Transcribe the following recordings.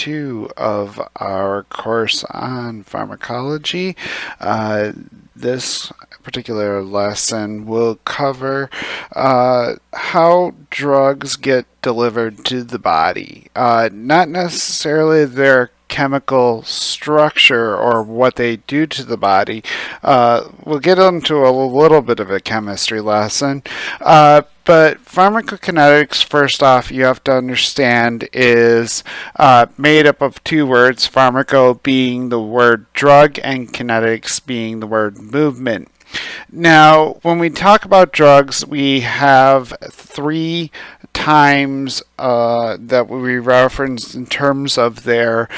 2 of our course on pharmacology. This particular lesson will cover how drugs get delivered to the body. Not necessarily their chemical structure or what they do to the body. We'll get into a little bit of a chemistry lesson. But pharmacokinetics, first off, you have to understand is made up of two words, pharmaco being the word drug and kinetics being the word movement. Now, when we talk about drugs, we have 3 times that we reference in terms of their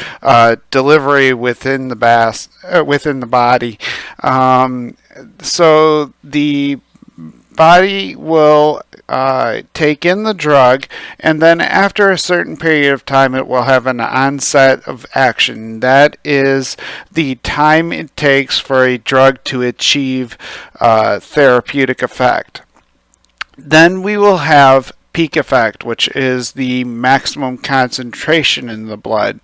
delivery within the body. So the body will take in the drug, and then after a certain period of time it will have an onset of action. That is the time it takes for a drug to achieve therapeutic effect. Then we will have peak effect, which is the maximum concentration in the blood.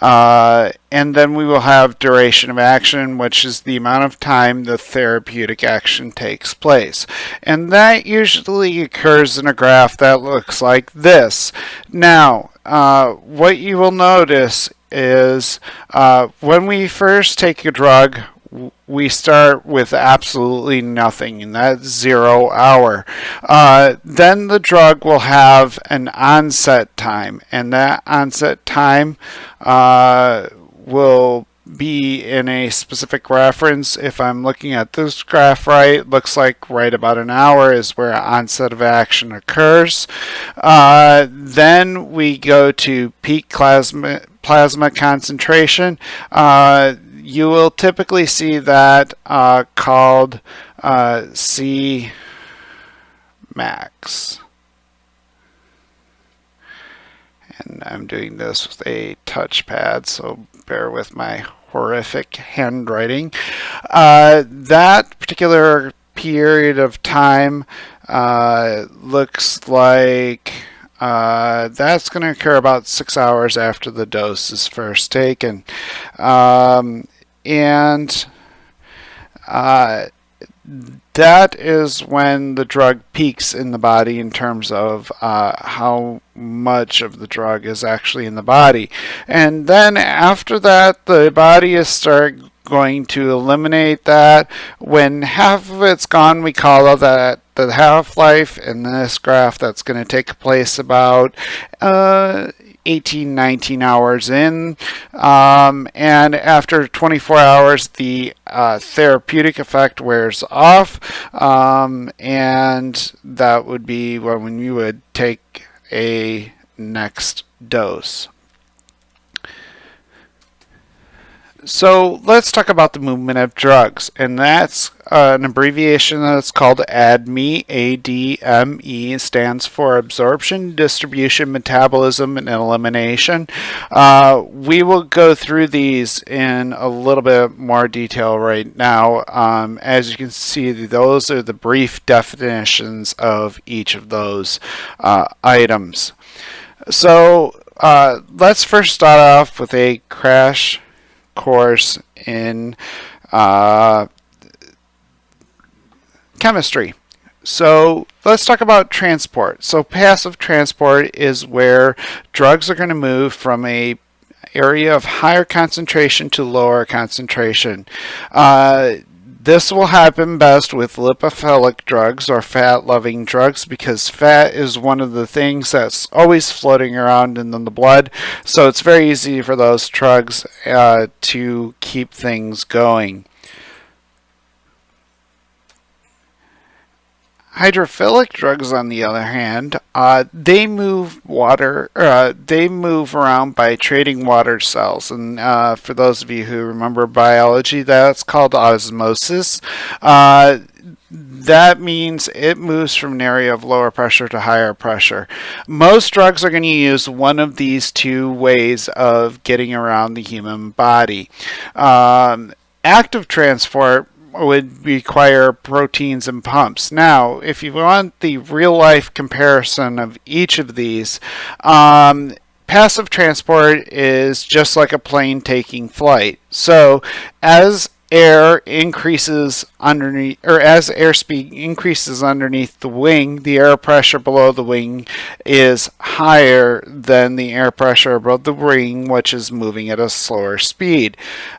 And then we will have duration of action, which is the amount of time the therapeutic action takes place. And that usually occurs in a graph that looks like this. Now, what you will notice is when we first take a drug, we start with absolutely nothing, and that's 0 hour. Then the drug will have an onset time, and that onset time will be in a specific reference. If I'm looking at this graph right, it looks like right about an hour is where onset of action occurs. Then we go to peak plasma concentration. You will typically see that called C max. And I'm doing this with a touchpad, so bear with my horrific handwriting. That particular period of time looks like that's going to occur about 6 hours after the dose is first taken. That is when the drug peaks in the body in terms of how much of the drug is actually in the body. And then after that, the body is going to eliminate that. When half of it's gone, we call that the half-life. In this graph, that's going to take place about 18-19 hours in, and after 24 hours the therapeutic effect wears off, and that would be when you would take a next dose. So let's talk about the movement of drugs, and that's an abbreviation that's called ADME. ADME stands for absorption, distribution, metabolism, and elimination. We will go through these in a little bit more detail right now. As you can see, those are the brief definitions of each of those items. So let's first start off with a crash course in chemistry. So let's talk about transport. So passive transport is where drugs are going to move from a area of higher concentration to lower concentration. This will happen best with lipophilic drugs or fat-loving drugs, because fat is one of the things that's always floating around in the blood, so it's very easy for those drugs to keep things going. Hydrophilic drugs, on the other hand, they move around by trading water cells, and for those of you who remember biology, that's called osmosis. That means it moves from an area of lower pressure to higher pressure. Most drugs are going to use one of these two ways of getting around the human body. Active transport would require proteins and pumps. Now, if you want the real-life comparison of each of these, passive transport is just like a plane taking flight. So as air increases underneath, or as airspeed increases underneath the wing, the air pressure below the wing is higher than the air pressure above the wing, which is moving at a slower speed.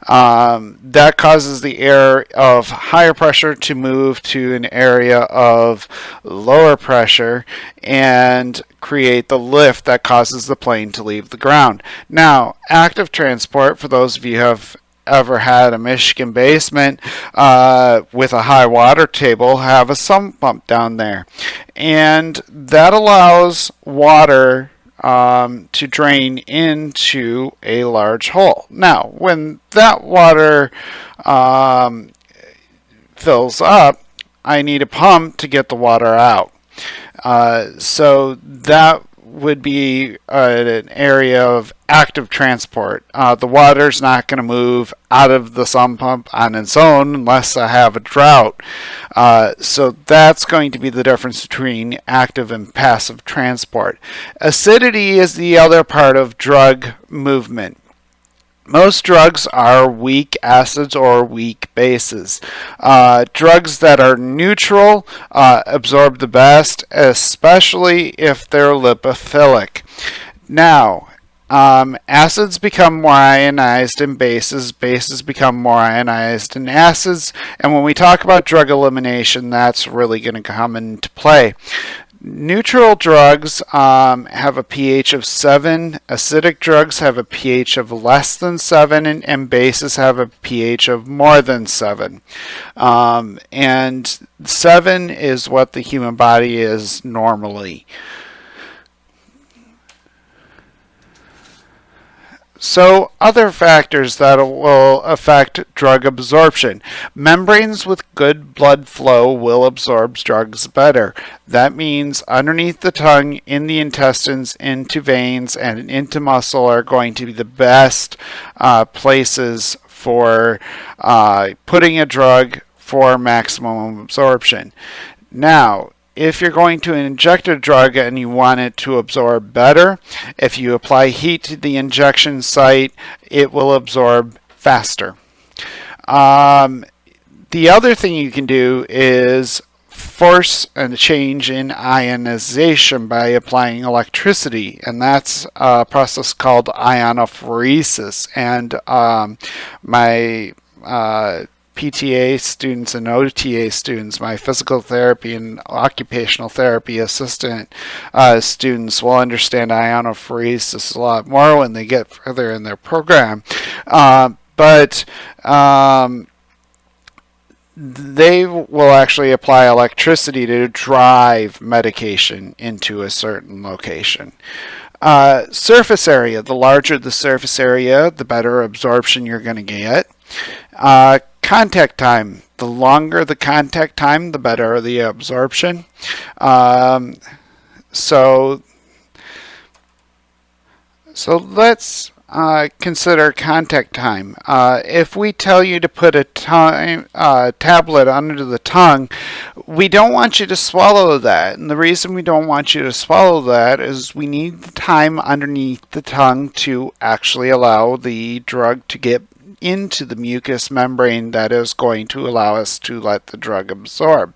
That causes the air of higher pressure to move to an area of lower pressure and create the lift that causes the plane to leave the ground. Now, active transport, for those of you who have ever had a Michigan basement with a high water table, have a sump pump down there, and that allows water to drain into a large hole. Now, when that water fills up, I need a pump to get the water out. So that would be an area of active transport. The water's not going to move out of the sump pump on its own unless I have a drought. So that's going to be the difference between active and passive transport. Acidity is the other part of drug movement. Most drugs are weak acids or weak bases. Drugs that are neutral absorb the best, especially if they're lipophilic. Now, acids become more ionized in bases, bases become more ionized in acids, and when we talk about drug elimination, that's really going to come into play. Neutral drugs have a pH of 7, acidic drugs have a pH of less than 7, and bases have a pH of more than 7. And 7 is what the human body is normally. So, other factors that will affect drug absorption. Membranes with good blood flow will absorb drugs better. That means underneath the tongue, in the intestines, into veins, and into muscle are going to be the best places for putting a drug for maximum absorption. Now, if you're going to inject a drug and you want it to absorb better, if you apply heat to the injection site, it will absorb faster. The other thing you can do is force a change in ionization by applying electricity, and that's a process called ionophoresis. And my PTA students and OTA students, my physical therapy and occupational therapy assistant students will understand ionophoresis a lot more when they get further in their program. But they will actually apply electricity to drive medication into a certain location. Surface area. The larger the surface area, the better absorption you're going to get. Contact time. The longer the contact time, the better the absorption. So let's consider contact time. If we tell you to put a tablet under the tongue, we don't want you to swallow that. And the reason we don't want you to swallow that is we need the time underneath the tongue to actually allow the drug to get into the mucous membrane that is going to allow us to let the drug absorb.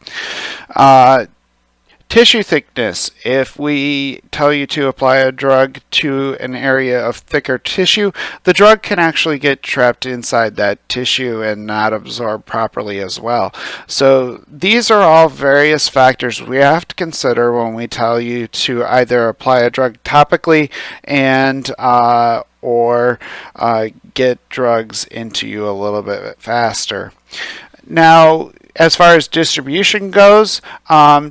Tissue thickness. If we tell you to apply a drug to an area of thicker tissue, the drug can actually get trapped inside that tissue and not absorb properly as well. So these are all various factors we have to consider when we tell you to either apply a drug topically and or get drugs into you a little bit faster. Now, as far as distribution goes,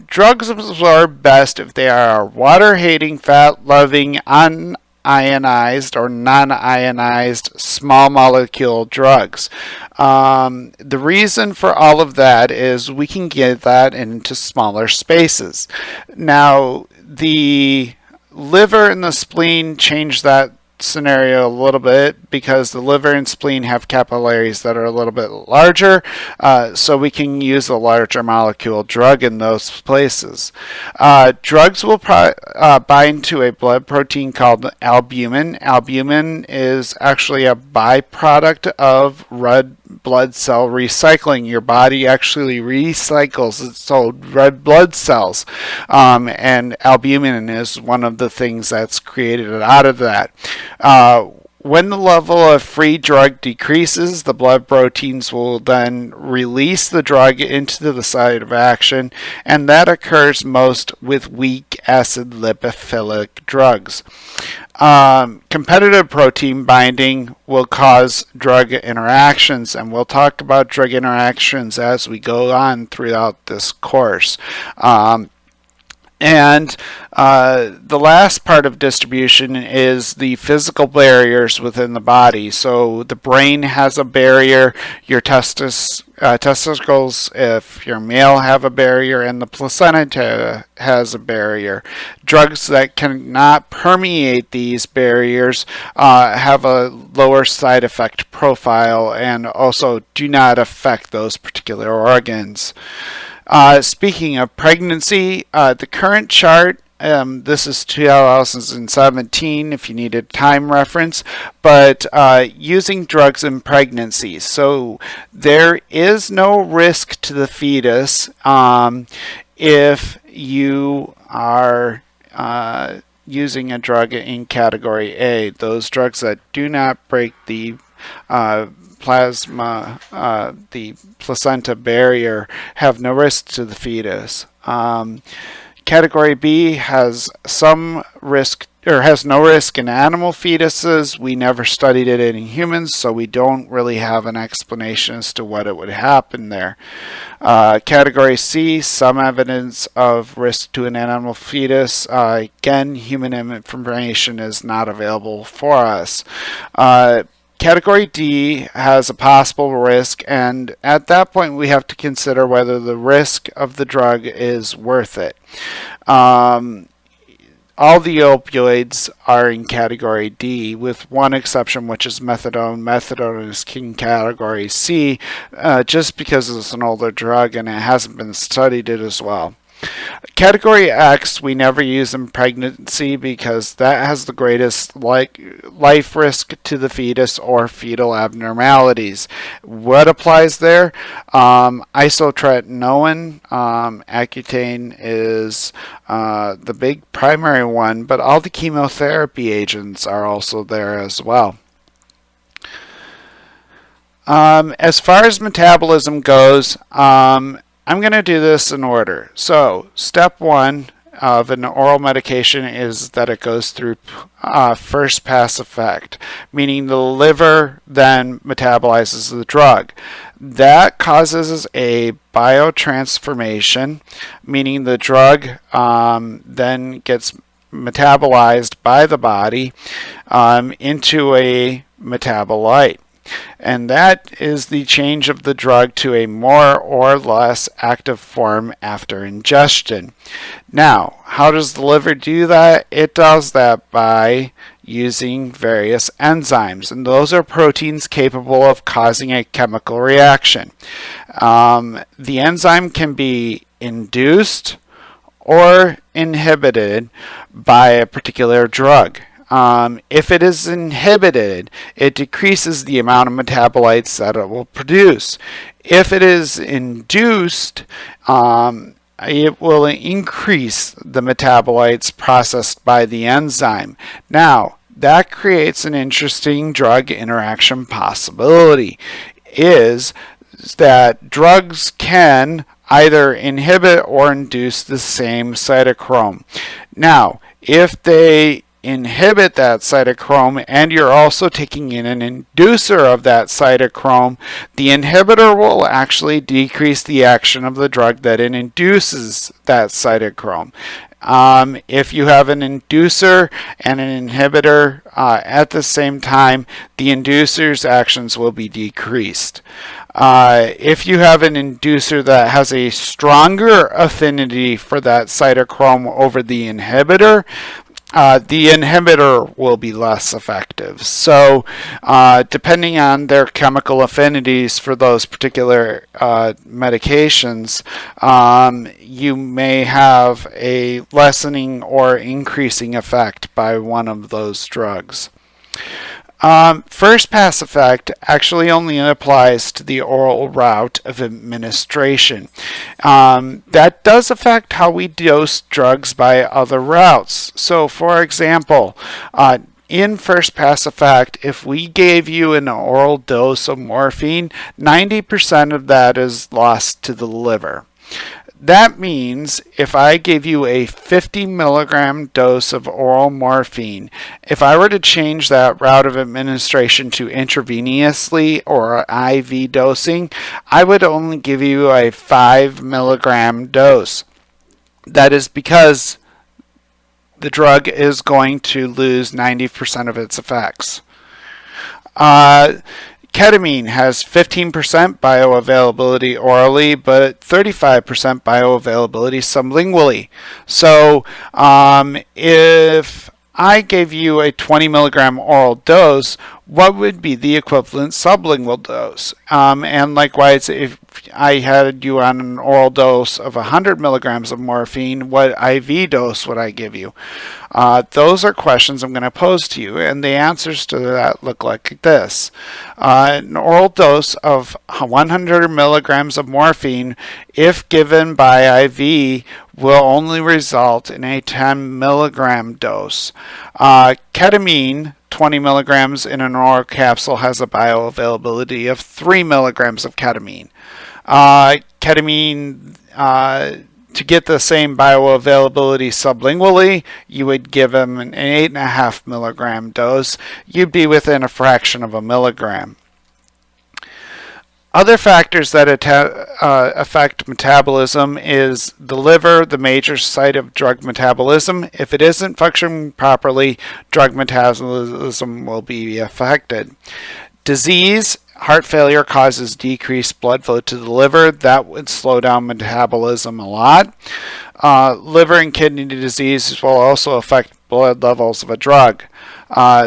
drugs absorb best if they are water-hating, fat-loving, unionized or non-ionized small molecule drugs. The reason for all of that is we can get that into smaller spaces. Now, the liver and the spleen change that scenario a little bit because the liver and spleen have capillaries that are a little bit larger, so we can use a larger molecule drug in those places. Drugs will bind to a blood protein called albumin. Albumin is actually a byproduct of red blood cell recycling. Your body actually recycles its own red blood cells, and albumin is one of the things that's created out of that. When the level of free drug decreases, the blood proteins will then release the drug into the site of action, and that occurs most with weak acid lipophilic drugs. Competitive protein binding will cause drug interactions, and we'll talk about drug interactions as we go on throughout this course. And the last part of distribution is the physical barriers within the body. So the brain has a barrier, your testicles, if you're male, have a barrier, and the placenta has a barrier. Drugs that cannot permeate these barriers have a lower side effect profile and also do not affect those particular organs. Speaking of pregnancy, the current chart, this is 2017 if you need a time reference, but using drugs in pregnancy. So there is no risk to the fetus if you are using a drug in category A. Those drugs that do not break the the placenta barrier have no risk to the fetus. Category B has some risk or has no risk in animal fetuses. We never studied it in humans, so we don't really have an explanation as to what it would happen there. Category C, some evidence of risk to an animal fetus. Again, human information is not available for us. Category D has a possible risk, and at that point we have to consider whether the risk of the drug is worth it. All the opioids are in category D, with one exception, which is methadone. Methadone is in category C, just because it's an older drug and it hasn't been studied as well. Category X we never use in pregnancy because that has the greatest life risk to the fetus or fetal abnormalities. What applies there? Isotretinoin, Accutane is the big primary one, but all the chemotherapy agents are also there as well. As far as metabolism goes, I'm going to do this in order. So, step one of an oral medication is that it goes through first pass effect, meaning the liver then metabolizes the drug. That causes a biotransformation, meaning the drug then gets metabolized by the body into a metabolite. And that is the change of the drug to a more or less active form after ingestion. Now, how does the liver do that? It does that by using various enzymes, and those are proteins capable of causing a chemical reaction. The enzyme can be induced or inhibited by a particular drug. If it is inhibited, it decreases the amount of metabolites that it will produce. If it is induced, it will increase the metabolites processed by the enzyme. Now, that creates an interesting drug interaction possibility, is that drugs can either inhibit or induce the same cytochrome. Now, if they inhibit that cytochrome and you're also taking in an inducer of that cytochrome, the inhibitor will actually decrease the action of the drug that it induces that cytochrome. If you have an inducer and an inhibitor at the same time, the inducer's actions will be decreased. If you have an inducer that has a stronger affinity for that cytochrome over the inhibitor, the inhibitor will be less effective. So depending on their chemical affinities for those particular medications, you may have a lessening or increasing effect by one of those drugs. First pass effect actually only applies to the oral route of administration. That does affect how we dose drugs by other routes. So, for example, in first pass effect, if we gave you an oral dose of morphine, 90% of that is lost to the liver. That means if I gave you a 50 milligram dose of oral morphine, if I were to change that route of administration to intravenously or IV dosing, I would only give you a 5 milligram dose. That is because the drug is going to lose 90% of its effects. Ketamine has 15% bioavailability orally, but 35% bioavailability sublingually. So if I gave you a 20 milligram oral dose, what would be the equivalent sublingual dose? And likewise, if I had you on an oral dose of 100 milligrams of morphine, what IV dose would I give you? Those are questions I'm going to pose to you, and the answers to that look like this. An oral dose of 100 milligrams of morphine, if given by IV, will only result in a 10 milligram dose. Ketamine, 20 milligrams in an oral capsule, has a bioavailability of 3 milligrams of ketamine. Ketamine, to get the same bioavailability sublingually, you would give them an 8.5 milligram dose. You'd be within a fraction of a milligram. Other factors that affect metabolism is the liver, the major site of drug metabolism. If it isn't functioning properly, drug metabolism will be affected. Disease, heart failure causes decreased blood flow to the liver. That would slow down metabolism a lot. Liver and kidney disease will also affect blood levels of a drug.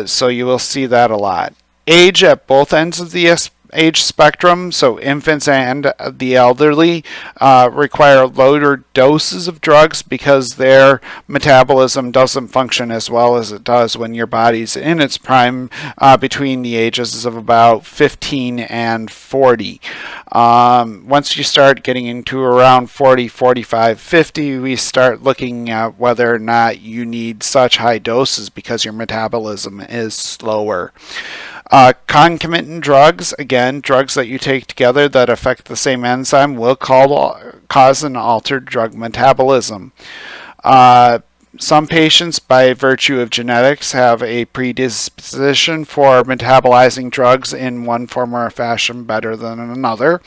So you will see that a lot. Age at both ends of the age spectrum, so infants and the elderly, require lower doses of drugs because their metabolism doesn't function as well as it does when your body's in its prime, between the ages of about 15 and 40. Once you start getting into around 40, 45, 50, we start looking at whether or not you need such high doses because your metabolism is slower. Concomitant drugs, again, drugs that you take together that affect the same enzyme, will cause an altered drug metabolism. Some patients, by virtue of genetics, have a predisposition for metabolizing drugs in one form or fashion better than another.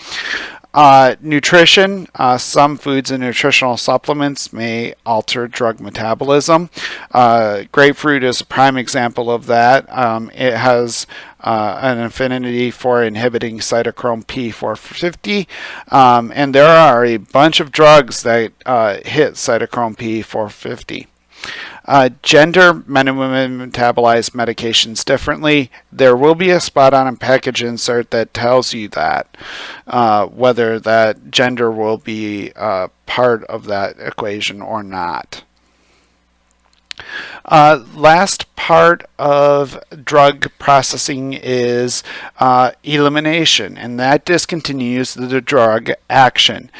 Nutrition, some foods and nutritional supplements may alter drug metabolism. Grapefruit is a prime example of that. It has an affinity for inhibiting cytochrome P450, and there are a bunch of drugs that hit cytochrome P450. Gender, men and women metabolize medications differently. There will be a spot on a package insert that tells you that, whether that gender will be part of that equation or not. Last part of drug processing is elimination, and that discontinues the drug action.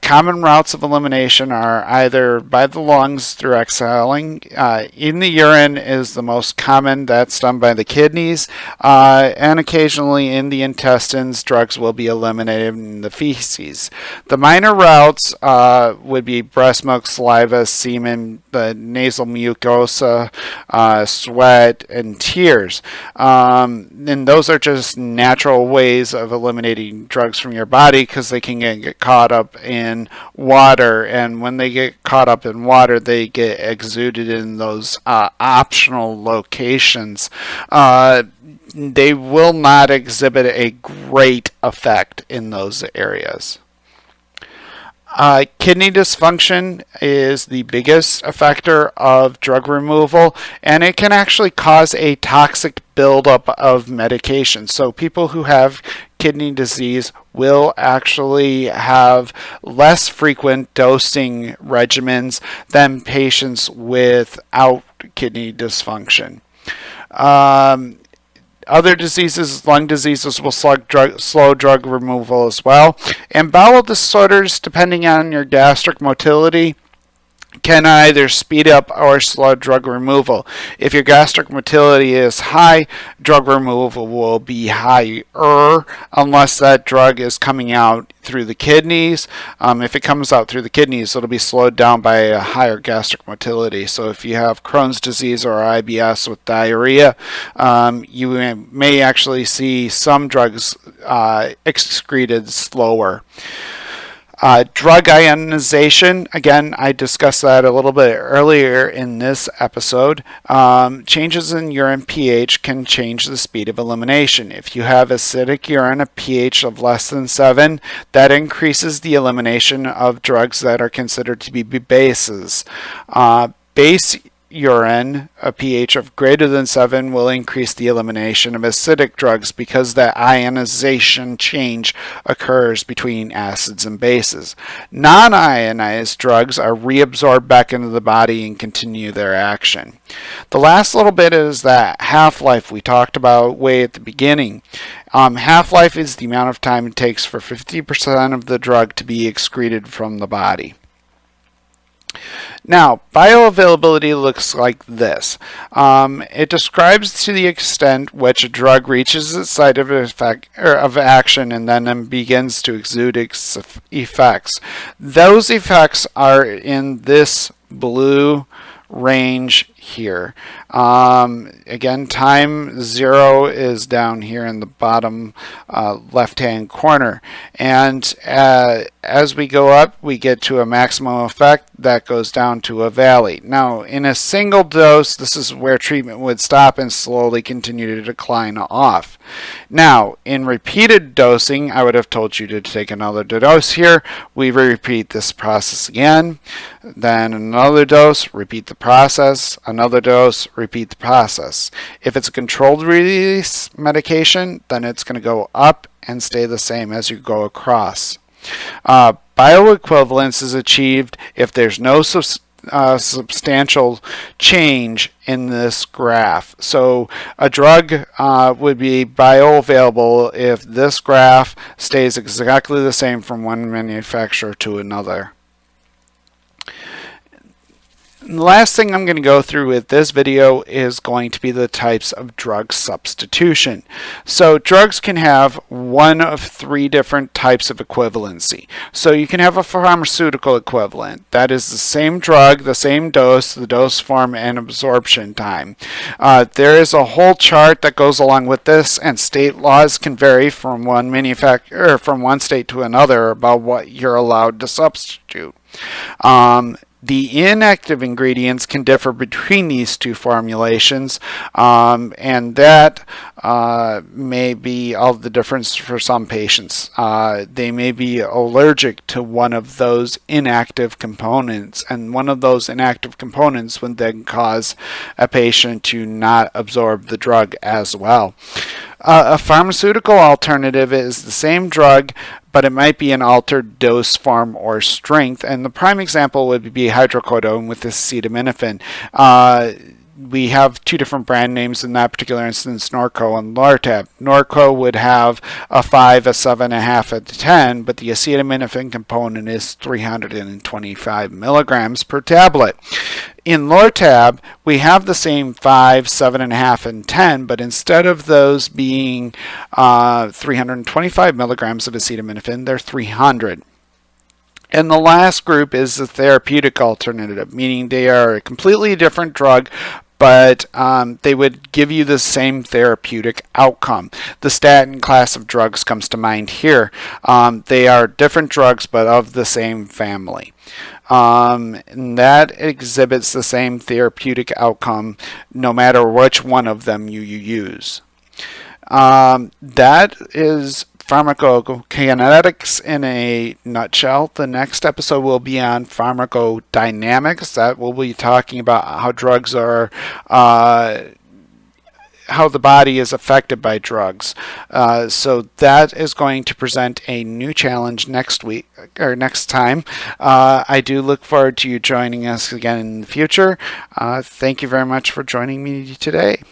Common routes of elimination are either by the lungs through exhaling. In the urine is the most common. That's done by the kidneys, and occasionally in the intestines, drugs will be eliminated in the feces. The minor routes would be breast milk, saliva, semen, the nasal mucosa, sweat, and tears. And those are just natural ways of eliminating drugs from your body because they can get caught up in water, and when they get caught up in water, they get exuded in those optional locations. They will not exhibit a great effect in those areas. Kidney dysfunction is the biggest effector of drug removal, and it can actually cause a toxic buildup of medication. So people who have kidney disease will actually have less frequent dosing regimens than patients without kidney dysfunction. Other diseases, lung diseases, will slow drug removal as well. And bowel disorders, depending on your gastric motility, can either speed up or slow drug removal. If your gastric motility is high, drug removal will be higher unless that drug is coming out through the kidneys. If it comes out through the kidneys, it'll be slowed down by a higher gastric motility. So if you have Crohn's disease or IBS with diarrhea, you may actually see some drugs excreted slower. Drug ionization, again, I discussed that a little bit earlier in this episode. Changes in urine pH can change the speed of elimination. If you have acidic urine, a pH of less than 7, that increases the elimination of drugs that are considered to be bases. Base urine, a pH of greater than 7, will increase the elimination of acidic drugs because that ionization change occurs between acids and bases. Non-ionized drugs are reabsorbed back into the body and continue their action. The last little bit is that half-life we talked about way at the beginning. Half-life is the amount of time it takes for 50% of the drug to be excreted from the body. Now, bioavailability looks like this. It describes to the extent which a drug reaches its site of action and then begins to exude its effects. Those effects are in this blue range here. Again, time 0 is down here in the bottom left-hand corner. And as we go up, we get to a maximum effect that goes down to a valley. Now, in a single dose, this is where treatment would stop and slowly continue to decline off. Now, in repeated dosing, I would have told you to take another dose here. We repeat this process again. Then another dose, repeat the process. Another dose, repeat the process. If it's a controlled release medication, then it's going to go up and stay the same as you go across. Bioequivalence is achieved if there's no substantial change in this graph. So a drug would be bioavailable if this graph stays exactly the same from one manufacturer to another. And the last thing I'm going to go through with this video is going to be the types of drug substitution. So drugs can have one of 3 different types of equivalency. So you can have a pharmaceutical equivalent. That is the same drug, the same dose, the dose form, and absorption time. There is a whole chart that goes along with this, and state laws can vary from one state to another about what you're allowed to substitute. The inactive ingredients can differ between these two formulations, and that may be all the difference for some patients. They may be allergic to one of those inactive components, and one of those inactive components would then cause a patient to not absorb the drug as well. A pharmaceutical alternative is the same drug, but it might be an altered dose, form, or strength. And the prime example would be hydrocodone with acetaminophen. We have 2 different brand names in that particular instance, Norco and Lortab. Norco would have a 5, a 7.5, a 10, but the acetaminophen component is 325 milligrams per tablet. In Lortab, we have the same 5, 7.5, and 10, but instead of those being 325 milligrams of acetaminophen, they're 300. And the last group is the therapeutic alternative, meaning they are a completely different drug, but they would give you the same therapeutic outcome. The statin class of drugs comes to mind here. They are different drugs, but of the same family. And that exhibits the same therapeutic outcome no matter which one of them you use. That is pharmacokinetics in a nutshell. The next episode will be on pharmacodynamics. That will be talking about how drugs are how the body is affected by drugs. So that is going to present a new challenge next week or next time. I do look forward to you joining us again in the future. Thank you very much for joining me today.